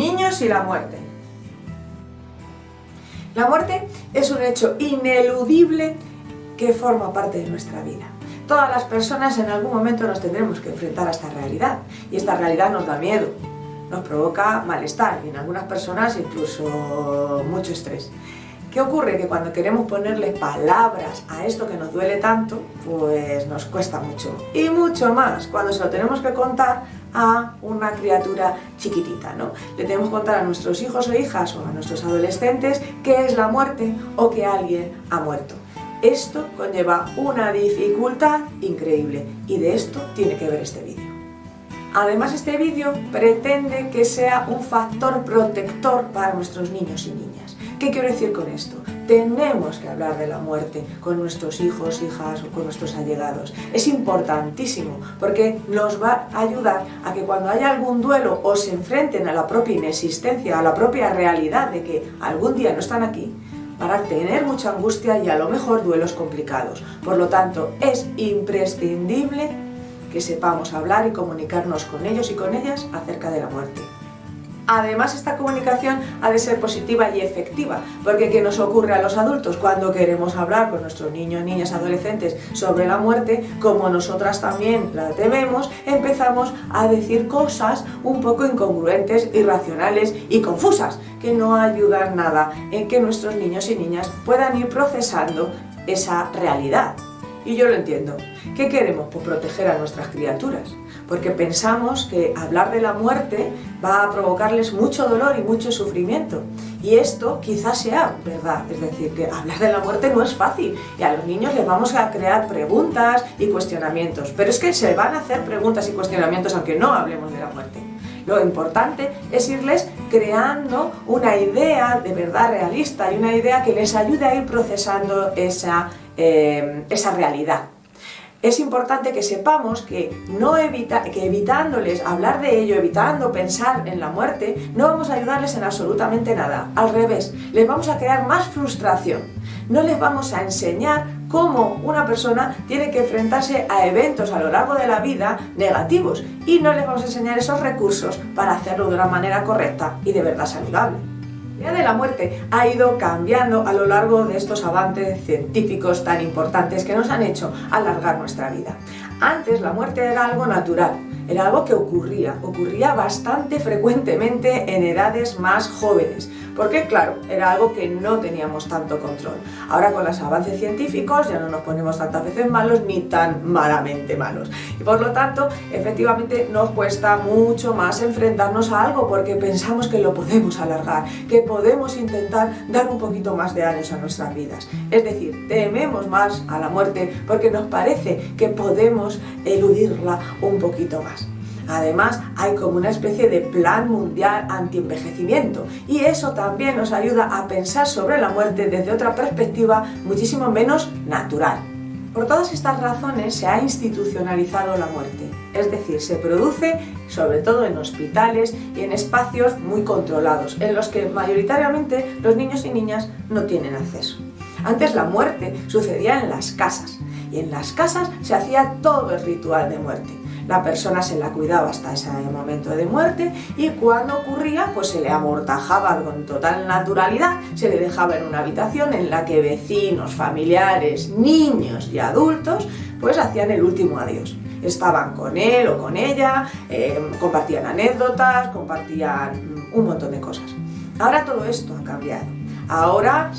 Niños y la muerte. La muerte es un hecho ineludible que forma parte de nuestra vida. Todas las personas en algún momento nos tendremos que enfrentar a esta realidad, y esta realidad nos da miedo, nos provoca malestar y en algunas personas incluso mucho estrés. ¿Qué ocurre? Que cuando queremos ponerle palabras a esto que nos duele tanto, pues nos cuesta mucho. Y mucho más cuando se lo tenemos que contar a una criatura chiquitita, ¿no? Le tenemos que contar a nuestros hijos o hijas o a nuestros adolescentes qué es la muerte o que alguien ha muerto. Esto conlleva una dificultad increíble y de esto tiene que ver este vídeo. Además, este vídeo pretende que sea un factor protector para nuestros niños y niñas. ¿Qué quiero decir con esto? Tenemos que hablar de la muerte con nuestros hijos, hijas o con nuestros allegados. Es importantísimo porque nos va a ayudar a que cuando haya algún duelo o se enfrenten a la propia inexistencia, a la propia realidad de que algún día no están aquí, van a tener mucha angustia y a lo mejor duelos complicados. Por lo tanto, es imprescindible que sepamos hablar y comunicarnos con ellos y con ellas acerca de la muerte. Además, esta comunicación ha de ser positiva y efectiva, porque ¿qué nos ocurre a los adultos? Cuando queremos hablar con nuestros niños, niñas, adolescentes sobre la muerte, como nosotras también la tememos, empezamos a decir cosas un poco incongruentes, irracionales y confusas, que no ayudan nada en que nuestros niños y niñas puedan ir procesando esa realidad. Y yo lo entiendo. ¿Qué queremos? Pues proteger a nuestras criaturas, porque pensamos que hablar de la muerte va a provocarles mucho dolor y mucho sufrimiento. Y esto quizás sea verdad, es decir, que hablar de la muerte no es fácil y a los niños les vamos a crear preguntas y cuestionamientos, pero es que se van a hacer preguntas y cuestionamientos aunque no hablemos de la muerte. Lo importante es irles creando una idea de verdad realista y una idea que les ayude a ir procesando esa realidad. Es importante que sepamos que evitándoles hablar de ello, evitando pensar en la muerte, no vamos a ayudarles en absolutamente nada. Al revés, les vamos a crear más frustración. No les vamos a enseñar cómo una persona tiene que enfrentarse a eventos a lo largo de la vida negativos y no les vamos a enseñar esos recursos para hacerlo de una manera correcta y de verdad saludable. La idea de la muerte ha ido cambiando a lo largo de estos avances científicos tan importantes que nos han hecho alargar nuestra vida. Antes la muerte era algo natural, era algo que ocurría bastante frecuentemente en edades más jóvenes, porque claro, era algo que no teníamos tanto control. Ahora con los avances científicos ya no nos ponemos tantas veces malos ni tan malamente malos. Y por lo tanto, efectivamente nos cuesta mucho más enfrentarnos a algo porque pensamos que lo podemos alargar, que podemos intentar dar un poquito más de años a nuestras vidas. Es decir, tememos más a la muerte porque nos parece que podemos eludirla un poquito más. Además, hay como una especie de plan mundial anti-envejecimiento y eso también nos ayuda a pensar sobre la muerte desde otra perspectiva muchísimo menos natural. Por todas estas razones se ha institucionalizado la muerte, es decir, se produce sobre todo en hospitales y en espacios muy controlados, en los que mayoritariamente los niños y niñas no tienen acceso. Antes la muerte sucedía en las casas y en las casas se hacía todo el ritual de muerte. La persona se la cuidaba hasta ese momento de muerte y cuando ocurría pues se le amortajaba con total naturalidad, se le dejaba en una habitación en la que vecinos, familiares, niños y adultos pues hacían el último adiós. Estaban con él o con ella, compartían anécdotas, compartían un montón de cosas. Ahora todo esto ha cambiado. Ahora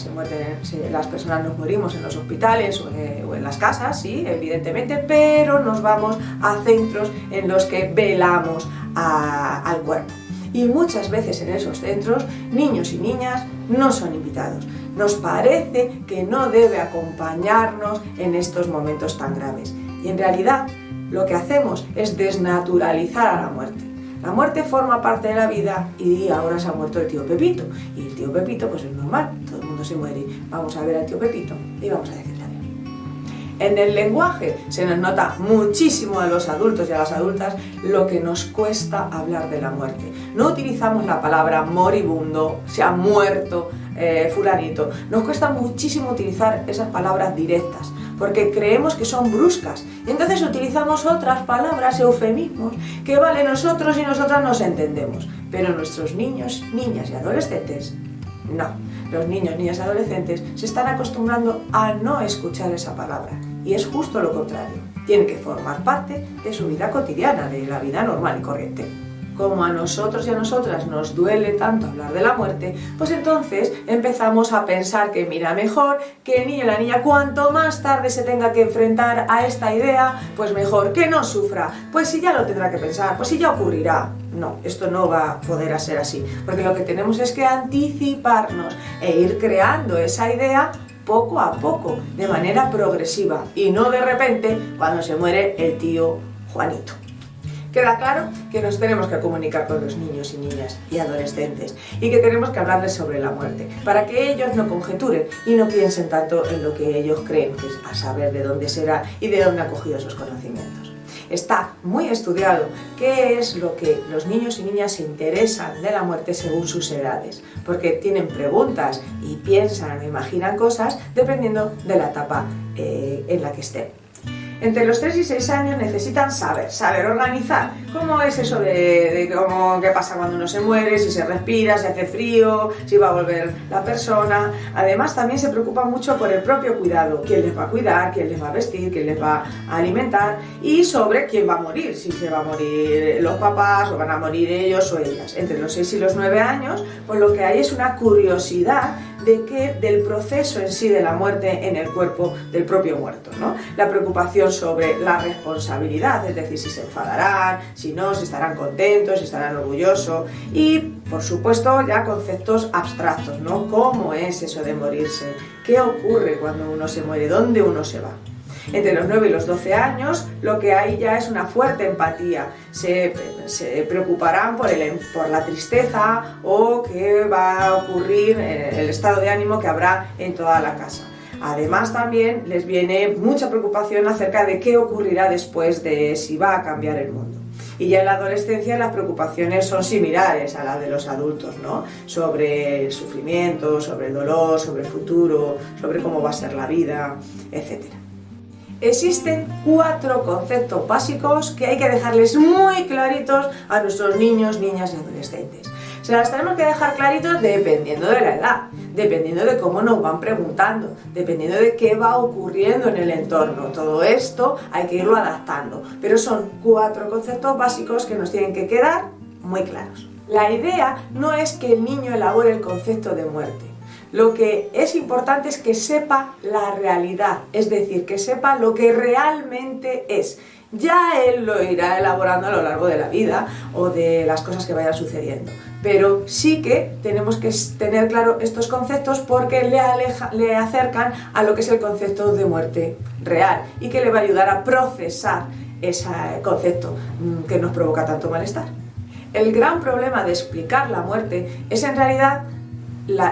las personas nos morimos en los hospitales o en las casas, sí, evidentemente, pero nos vamos a centros en los que velamos al cuerpo. Y muchas veces en esos centros, niños y niñas no son invitados. Nos parece que no debe acompañarnos en estos momentos tan graves. Y en realidad, lo que hacemos es desnaturalizar a la muerte. La muerte forma parte de la vida y ahora se ha muerto el tío Pepito. Y el tío Pepito pues es normal, todo el mundo se muere. Vamos a ver al tío Pepito y vamos a decirle adiós. En el lenguaje se nos nota muchísimo a los adultos y a las adultas lo que nos cuesta hablar de la muerte. No utilizamos la palabra moribundo, se ha muerto fulanito. Nos cuesta muchísimo utilizar esas palabras directas porque creemos que son bruscas. Y entonces utilizamos otras palabras, eufemismos, que vale, nosotros y nosotras nos entendemos. Pero nuestros niños, niñas y adolescentes, no. Los niños, niñas y adolescentes se están acostumbrando a no escuchar esa palabra. Y es justo lo contrario. Tiene que formar parte de su vida cotidiana, de la vida normal y corriente. Como a nosotros y a nosotras nos duele tanto hablar de la muerte, pues entonces empezamos a pensar que mira mejor que el niño y la niña cuanto más tarde se tenga que enfrentar a esta idea, pues mejor que no sufra, pues si ya lo tendrá que pensar, pues si ya ocurrirá. No, esto no va a poder ser así, porque lo que tenemos es que anticiparnos e ir creando esa idea poco a poco, de manera progresiva, y no de repente cuando se muere el tío Juanito. Queda claro que nos tenemos que comunicar con los niños y niñas y adolescentes y que tenemos que hablarles sobre la muerte, para que ellos no conjeturen y no piensen tanto en lo que ellos creen, que es a saber de dónde será y de dónde han cogido esos conocimientos. Está muy estudiado qué es lo que los niños y niñas se interesan de la muerte según sus edades, porque tienen preguntas y piensan o imaginan cosas dependiendo de la etapa en la que estén. Entre los 3 y 6 años necesitan saber organizar. ¿Cómo es eso de qué pasa cuando uno se muere, si se respira, si hace frío, si va a volver la persona? Además, también se preocupan mucho por el propio cuidado. ¿Quién les va a cuidar? ¿Quién les va a vestir? ¿Quién les va a alimentar? Y sobre quién va a morir. Si se va a morir los papás o van a morir ellos o ellas. Entre los 6 y los 9 años, pues lo que hay es una curiosidad del proceso en sí de la muerte en el cuerpo del propio muerto, ¿no? La preocupación sobre la responsabilidad, es decir, si se enfadarán, si no, si estarán contentos, si estarán orgullosos y, por supuesto, ya conceptos abstractos, ¿no? ¿Cómo es eso de morirse? ¿Qué ocurre cuando uno se muere? ¿Dónde uno se va? Entre los 9 y los 12 años lo que hay ya es una fuerte empatía. Se preocuparán por la tristeza o qué va a ocurrir, el estado de ánimo que habrá en toda la casa. Además también les viene mucha preocupación acerca de qué ocurrirá después, de si va a cambiar el mundo. Y ya en la adolescencia las preocupaciones son similares a las de los adultos, ¿no? Sobre el sufrimiento, sobre el dolor, sobre el futuro, sobre cómo va a ser la vida, etc. Existen 4 conceptos básicos que hay que dejarles muy claritos a nuestros niños, niñas y adolescentes. Se las tenemos que dejar claritos dependiendo de la edad, dependiendo de cómo nos van preguntando, dependiendo de qué va ocurriendo en el entorno. Todo esto hay que irlo adaptando, pero son 4 conceptos básicos que nos tienen que quedar muy claros. La idea no es que el niño elabore el concepto de muerte. Lo que es importante es que sepa la realidad, es decir, que sepa lo que realmente es. Ya él lo irá elaborando a lo largo de la vida o de las cosas que vayan sucediendo. Pero sí que tenemos que tener claro estos conceptos porque le acercan a lo que es el concepto de muerte real y que le va a ayudar a procesar ese concepto que nos provoca tanto malestar. El gran problema de explicar la muerte es en realidad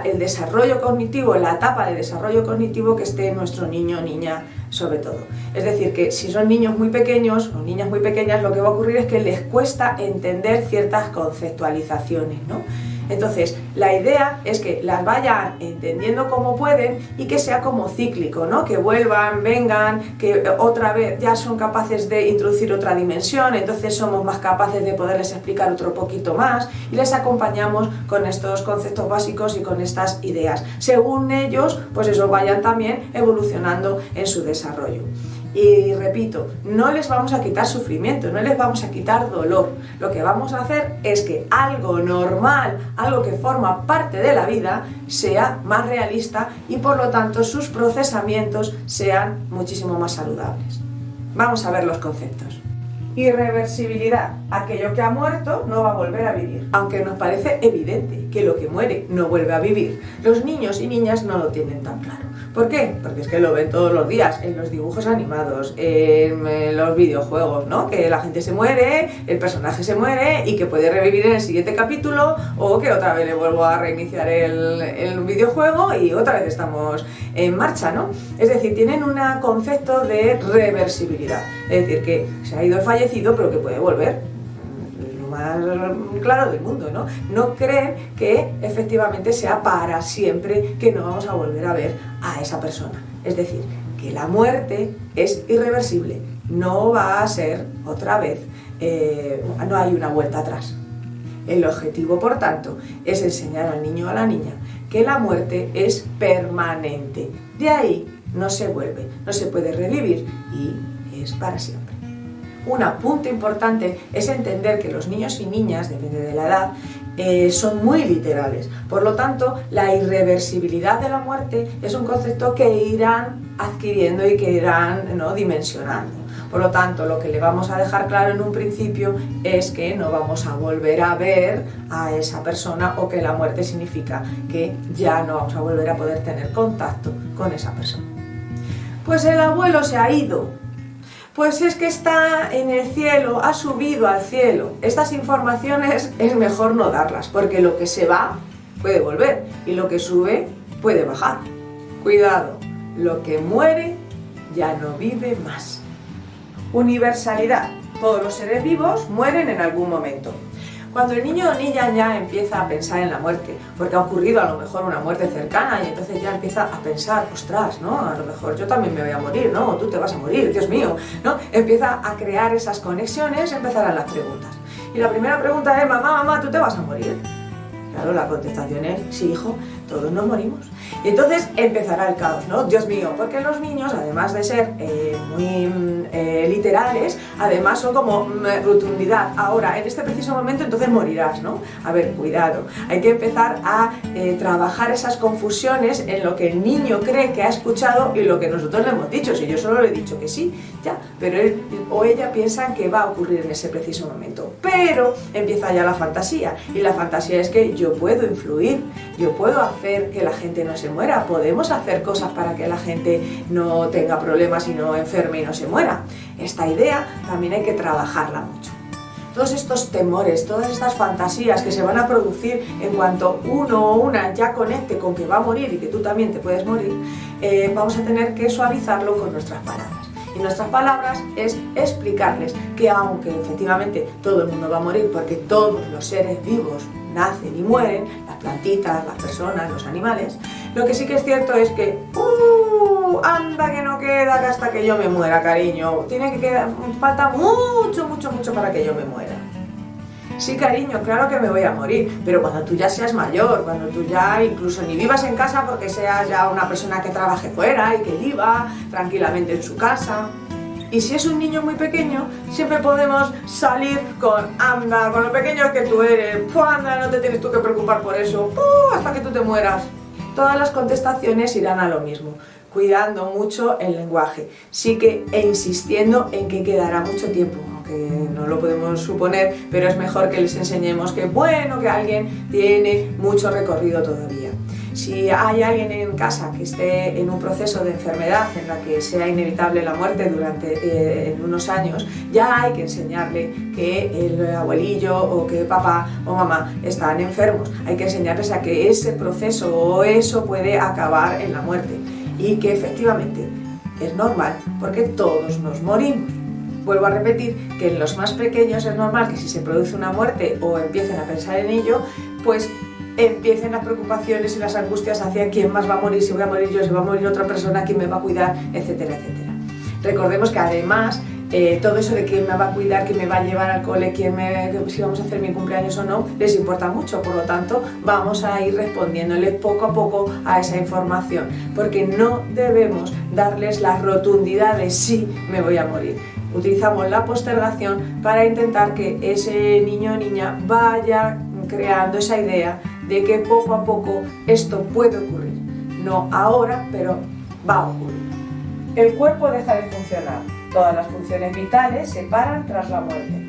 el desarrollo cognitivo, la etapa de desarrollo cognitivo que esté nuestro niño o niña sobre todo. Es decir, que si son niños muy pequeños o niñas muy pequeñas, lo que va a ocurrir es que les cuesta entender ciertas conceptualizaciones, ¿no? Entonces, la idea es que las vayan entendiendo como pueden y que sea como cíclico, ¿no? Que vuelvan, vengan, que otra vez ya son capaces de introducir otra dimensión, entonces somos más capaces de poderles explicar otro poquito más y les acompañamos con estos conceptos básicos y con estas ideas. Según ellos, pues eso, vayan también evolucionando en su desarrollo. Y repito, no les vamos a quitar sufrimiento, no les vamos a quitar dolor. Lo que vamos a hacer es que algo normal, algo que forma parte de la vida, sea más realista y por lo tanto sus procesamientos sean muchísimo más saludables. Vamos a ver los conceptos. Irreversibilidad. Aquello que ha muerto no va a volver a vivir. Aunque nos parece evidente que lo que muere no vuelve a vivir, los niños y niñas no lo tienen tan claro. ¿Por qué? Porque es que lo ven todos los días en los dibujos animados, en los videojuegos, ¿no? Que la gente se muere, el personaje se muere y que puede revivir en el siguiente capítulo o que otra vez le vuelvo a reiniciar el videojuego y otra vez estamos en marcha, ¿no? Es decir, tienen un concepto de reversibilidad, es decir, que se ha ido el fallecido pero que puede volver. Más claro del mundo, ¿no? No creen que efectivamente sea para siempre que no vamos a volver a ver a esa persona. Es decir, que la muerte es irreversible, no va a ser otra vez, no hay una vuelta atrás. El objetivo, por tanto, es enseñar al niño o a la niña que la muerte es permanente. De ahí no se vuelve, no se puede revivir y es para siempre. Un apunte importante es entender que los niños y niñas, depende de la edad, son muy literales. Por lo tanto, la irreversibilidad de la muerte es un concepto que irán adquiriendo y que irán, ¿no?, dimensionando. Por lo tanto, lo que le vamos a dejar claro en un principio es que no vamos a volver a ver a esa persona, o que la muerte significa que ya no vamos a volver a poder tener contacto con esa persona. Pues el abuelo se ha ido. Pues es que está en el cielo, ha subido al cielo. Estas informaciones es mejor no darlas, porque lo que se va puede volver y lo que sube puede bajar. Cuidado, lo que muere ya no vive más. Universalidad. Todos los seres vivos mueren en algún momento. Cuando el niño o niña ya empieza a pensar en la muerte, porque ha ocurrido a lo mejor una muerte cercana, y entonces ya empieza a pensar, ostras, ¿no? A lo mejor yo también me voy a morir, ¿no? O tú te vas a morir, Dios mío, ¿no? Empieza a crear esas conexiones, empezarán las preguntas. Y la primera pregunta es, mamá, ¿tú te vas a morir? Claro, la contestación es, sí, hijo, todos nos morimos. Y entonces empezará el caos, ¿no? Dios mío, porque los niños, además de ser muy literales, además son como rotundidad. Ahora, en este preciso momento, entonces morirás, ¿no? A ver, cuidado. Hay que empezar a trabajar esas confusiones en lo que el niño cree que ha escuchado y lo que nosotros le hemos dicho. Si yo solo le he dicho que sí, ya, pero él o ella piensan que va a ocurrir en ese preciso momento. Pero empieza ya la fantasía, y la fantasía es que yo puedo influir, yo puedo hacer que la gente no se muera, podemos hacer cosas para que la gente no tenga problemas y no enferme y no se muera. Esta idea también hay que trabajarla mucho. Todos estos temores, todas estas fantasías que se van a producir en cuanto uno o una ya conecte con que va a morir y que tú también te puedes morir, vamos a tener que suavizarlo con nuestras palabras. Y nuestras palabras es explicarles que aunque efectivamente todo el mundo va a morir, porque todos los seres vivos nacen y mueren, las plantitas, las personas, los animales, lo que sí que es cierto es que anda que no queda que hasta que yo me muera, cariño, tiene que quedar, falta mucho para que yo me muera. Sí, cariño, claro que me voy a morir, pero cuando tú ya seas mayor, cuando tú ya incluso ni vivas en casa porque seas ya una persona que trabaje fuera y que viva tranquilamente en su casa. Y si es un niño muy pequeño, siempre podemos salir con anda, con lo pequeño que tú eres, anda, no te tienes tú que preocupar por eso, hasta que tú te mueras. Todas las contestaciones irán a lo mismo, cuidando mucho el lenguaje, sí que insistiendo en que quedará mucho tiempo, aunque no lo podemos suponer, pero es mejor que les enseñemos que bueno, que alguien tiene mucho recorrido todavía. Si hay alguien en casa que esté en un proceso de enfermedad en la que sea inevitable la muerte durante en unos años, ya hay que enseñarle que el abuelillo o que papá o mamá están enfermos. Hay que enseñarles a que ese proceso o eso puede acabar en la muerte y que efectivamente es normal porque todos nos morimos. Vuelvo a repetir que en los más pequeños es normal que si se produce una muerte o empiecen a pensar en ello, pues empiecen las preocupaciones y las angustias hacia quién más va a morir, si voy a morir yo, si va a morir otra persona, quién me va a cuidar, etcétera, etcétera. Recordemos que además todo eso de quién me va a cuidar, quién me va a llevar al cole, si vamos a hacer mi cumpleaños o no, les importa mucho. Por lo tanto, vamos a ir respondiéndoles poco a poco a esa información, porque no debemos darles la rotundidad de sí, me voy a morir. Utilizamos la postergación para intentar que ese niño o niña vaya creando esa idea de que poco a poco esto puede ocurrir. No ahora, pero va a ocurrir. El cuerpo deja de funcionar. Todas las funciones vitales se paran tras la muerte.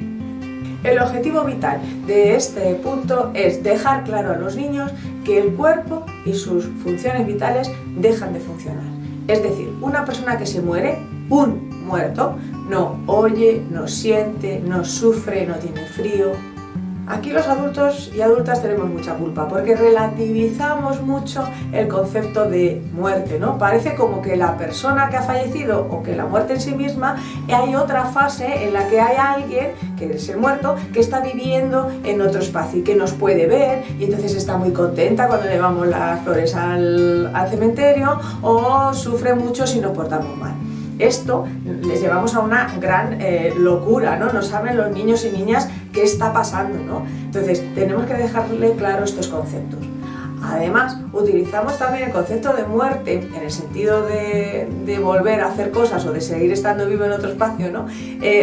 El objetivo vital de este punto es dejar claro a los niños que el cuerpo y sus funciones vitales dejan de funcionar. Es decir, una persona que se muere, un muerto, no oye, no siente, no sufre, no tiene frío. Aquí los adultos y adultas tenemos mucha culpa porque relativizamos mucho el concepto de muerte, ¿no? Parece como que la persona que ha fallecido o que la muerte en sí misma, hay otra fase en la que hay alguien, que es el muerto, que está viviendo en otro espacio y que nos puede ver y entonces está muy contenta cuando llevamos las flores al cementerio o sufre mucho si nos portamos mal. Esto les llevamos a una gran locura, ¿no? No saben los niños y niñas qué está pasando, ¿no? Entonces, tenemos que dejarle claro estos conceptos. Además, utilizamos también el concepto de muerte en el sentido de volver a hacer cosas o de seguir estando vivo en otro espacio, ¿no?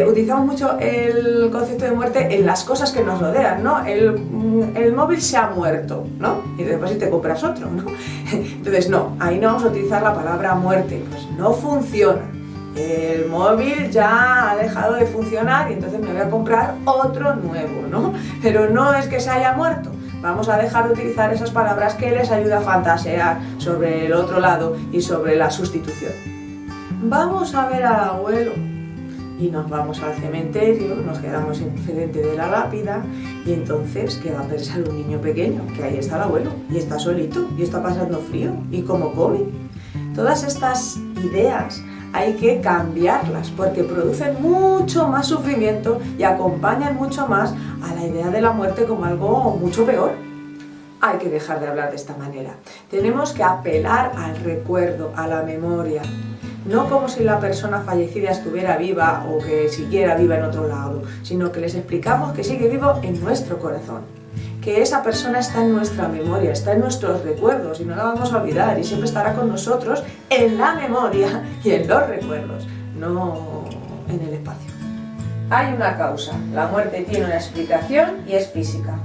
Utilizamos mucho el concepto de muerte en las cosas que nos rodean, ¿no? El móvil se ha muerto, ¿no? Y después si te compras otro, ¿no? Entonces, no, ahí no vamos a utilizar la palabra muerte, pues no funciona. El móvil ya ha dejado de funcionar y entonces me voy a comprar otro nuevo, ¿no? Pero no es que se haya muerto. Vamos a dejar de utilizar esas palabras que les ayuda a fantasear sobre el otro lado y sobre la sustitución. Vamos a ver al abuelo y nos vamos al cementerio, nos quedamos enfrente de la lápida y entonces, ¿qué va a pensar un niño pequeño? Que ahí está el abuelo y está solito y está pasando frío y cómo come. Todas estas ideas hay que cambiarlas porque producen mucho más sufrimiento y acompañan mucho más a la idea de la muerte como algo mucho peor. Hay que dejar de hablar de esta manera. Tenemos que apelar al recuerdo, a la memoria, no como si la persona fallecida estuviera viva o que siguiera viva en otro lado, sino que les explicamos que sigue vivo en nuestro corazón, que esa persona está en nuestra memoria, está en nuestros recuerdos y no la vamos a olvidar y siempre estará con nosotros en la memoria y en los recuerdos, no en el espacio. Hay una causa, la muerte tiene una explicación y es física.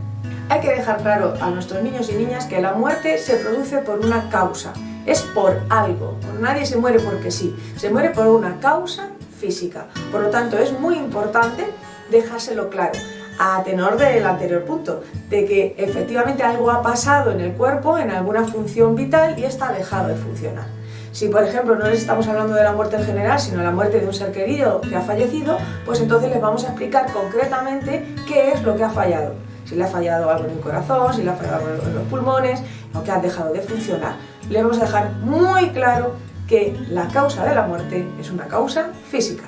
Hay que dejar claro a nuestros niños y niñas que la muerte se produce por una causa, es por algo, nadie se muere porque sí, se muere por una causa física. Por lo tanto, es muy importante dejárselo claro, a tenor del anterior punto, de que efectivamente algo ha pasado en el cuerpo, en alguna función vital y está dejado de funcionar. Si, por ejemplo, no les estamos hablando de la muerte en general, sino la muerte de un ser querido que ha fallecido, pues entonces les vamos a explicar concretamente qué es lo que ha fallado. Si le ha fallado algo en el corazón, si le ha fallado algo en los pulmones, o que han dejado de funcionar. Le vamos a dejar muy claro que la causa de la muerte es una causa física.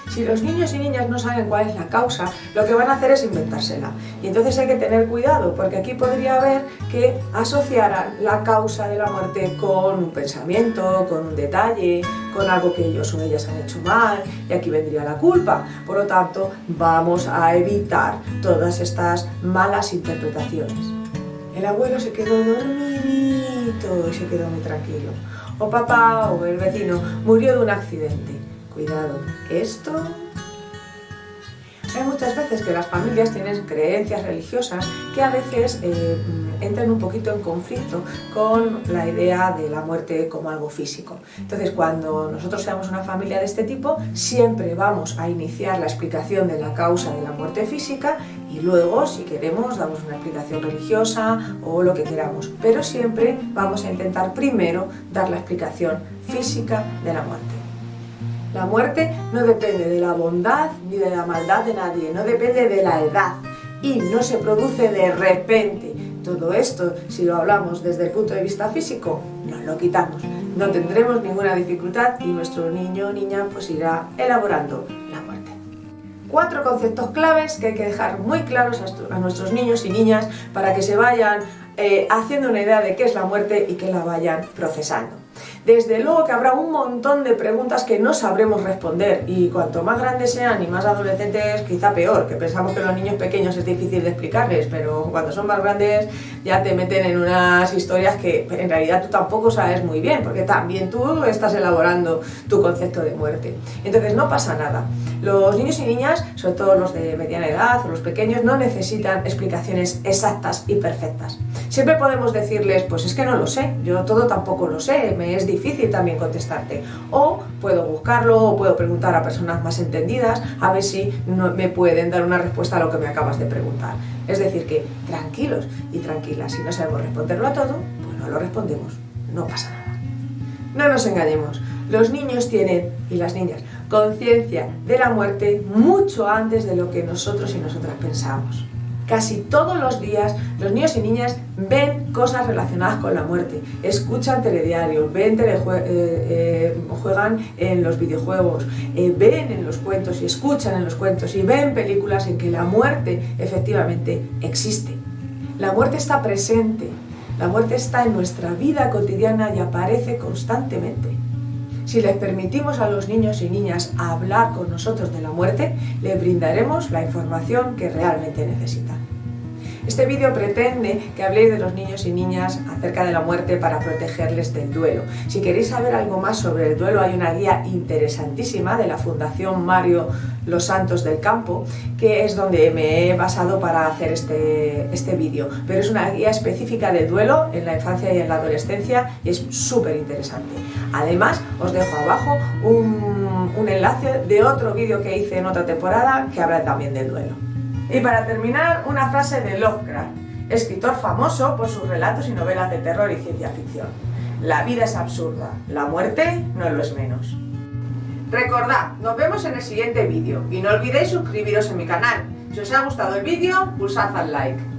Si los niños y niñas no saben cuál es la causa, lo que van a hacer es inventársela. Y entonces hay que tener cuidado, porque aquí podría haber que asociaran la causa de la muerte con un pensamiento, con un detalle, con algo que ellos o ellas han hecho mal, y aquí vendría la culpa. Por lo tanto, vamos a evitar todas estas malas interpretaciones. El abuelo se quedó dormidito y se quedó muy tranquilo. O papá o el vecino murió de un accidente. Cuidado, esto... Hay muchas veces que las familias tienen creencias religiosas que a veces entran un poquito en conflicto con la idea de la muerte como algo físico. Entonces, cuando nosotros seamos una familia de este tipo, siempre vamos a iniciar la explicación de la causa de la muerte física y luego, si queremos, damos una explicación religiosa o lo que queramos. Pero siempre vamos a intentar primero dar la explicación física de la muerte. La muerte no depende de la bondad ni de la maldad de nadie, no depende de la edad y no se produce de repente. Todo esto, si lo hablamos desde el punto de vista físico, nos lo quitamos. No tendremos ninguna dificultad y nuestro niño o niña pues irá elaborando la muerte. 4 conceptos claves que hay que dejar muy claros a nuestros niños y niñas para que se vayan haciendo una idea de qué es la muerte y que la vayan procesando. Desde luego que habrá un montón de preguntas que no sabremos responder y cuanto más grandes sean y más adolescentes quizá peor, que pensamos que los niños pequeños es difícil de explicarles, pero cuando son más grandes ya te meten en unas historias que en realidad tú tampoco sabes muy bien, porque también tú estás elaborando tu concepto de muerte. Entonces no pasa nada. Los niños y niñas, sobre todo los de mediana edad o los pequeños, no necesitan explicaciones exactas y perfectas. Siempre podemos decirles, pues es que no lo sé, yo todo tampoco lo sé, me es difícil también contestarte. O puedo buscarlo o puedo preguntar a personas más entendidas a ver si me pueden dar una respuesta a lo que me acabas de preguntar. Es decir que tranquilos y tranquilas, si no sabemos responderlo a todo, pues no lo respondemos, no pasa nada. No nos engañemos, los niños tienen, y las niñas, conciencia de la muerte mucho antes de lo que nosotros y nosotras pensamos. Casi todos los días los niños y niñas ven cosas relacionadas con la muerte, escuchan telediario, juegan en los videojuegos, ven en los cuentos y escuchan en los cuentos y ven películas en que la muerte efectivamente existe. La muerte está presente, la muerte está en nuestra vida cotidiana y aparece constantemente. Si les permitimos a los niños y niñas hablar con nosotros de la muerte, les brindaremos la información que realmente necesitan. Este vídeo pretende que habléis de los niños y niñas acerca de la muerte para protegerles del duelo. Si queréis saber algo más sobre el duelo, hay una guía interesantísima de la Fundación Mario Los Santos del Campo, que es donde me he basado para hacer este vídeo. Pero es una guía específica del duelo en la infancia y en la adolescencia y es súper interesante. Además, os dejo abajo un enlace de otro vídeo que hice en otra temporada que habla también del duelo. Y para terminar, una frase de Lovecraft, escritor famoso por sus relatos y novelas de terror y ciencia ficción. La vida es absurda, la muerte no lo es menos. Recordad, nos vemos en el siguiente vídeo y no olvidéis suscribiros en mi canal. Si os ha gustado el vídeo, pulsad al like.